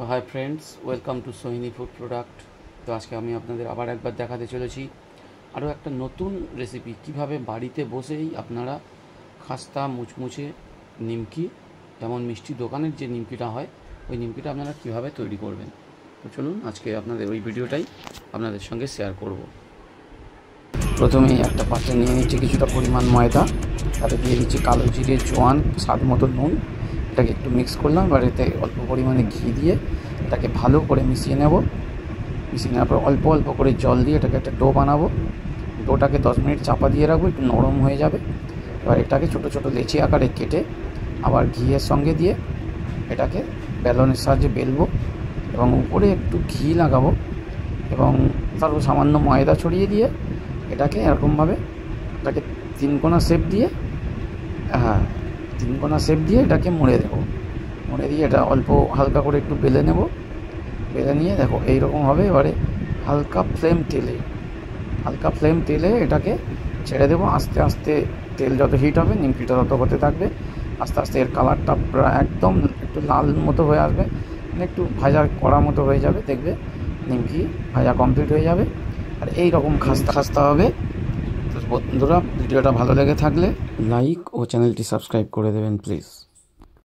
Hi friends, welcome to Sohini food product. তো আজকে আমি আপনাদের আবার একবার দেখাতে চলেছি আরও একটা নতুন রেসিপি, কিভাবে বাড়িতে বসেই আপনারা খাস্তা মুচমুচে নিমকি, যেমন মিষ্টি দোকানের যে নিমকিটা হয় ওই নিমকিটা আপনারা কীভাবে তৈরি করবেন। তো চলুন আজকে আপনাদের ওই ভিডিওটাই আপনাদের সঙ্গে শেয়ার করব। প্রথমেই একটা পাত্রে নিয়ে নিচ্ছি কিছুটা পরিমাণ ময়দা, তাতে দিয়ে দিচ্ছি কালো জিরে, জোয়ান, স্বাদ মতো নুন। এটাকে একটু মিক্স করলাম, এবার এতে অল্প পরিমাণে ঘি দিয়ে এটাকে ভালো করে মিশিয়ে নেব। মিশিয়ে নেওয়ার পর অল্প অল্প করে জল দিয়ে এটাকে একটা ডো বানাবো। ডোটাকে 10 মিনিট চাপা দিয়ে রাখবো, একটু নরম হয়ে যাবে। এবার এটাকে ছোটো ছোটো লেচি আকারে কেটে আবার ঘিয়ের সঙ্গে দিয়ে এটাকে বেলনের সাহায্যে বেলবো এবং উপরে একটু ঘি লাগাবো এবং তারপর সামান্য ময়দা ছড়িয়ে দিয়ে এটাকে এরকমভাবে এটাকে তিনকোনা শেপ দিয়ে এটাকে মুড়ে দেবো। মুড়ে দিয়ে এটা অল্প হালকা করে একটু বেলে নেব। বেলে নিয়ে দেখো এইরকম হবে। এবারে হালকা ফ্লেম তেলে এটাকে ছেড়ে দেবো। আস্তে আস্তে তেল যত হিট হবে নিমকিটা তত হতে থাকবে। আস্তে আস্তে এর কালারটা প্রায় একদম একটু লাল মতো হয়ে আসবে, মানে একটু ভাজা করা মতো হয়ে যাবে। দেখবে নিমকি ভাজা কমপ্লিট হয়ে যাবে আর এই রকম খাস্তা হবে। তো বন্ধুরা, ভিডিওটা ভালো লেগে থাকলে লাইক ও চ্যানেলটি সাবস্ক্রাইব করে দেবেন প্লিজ।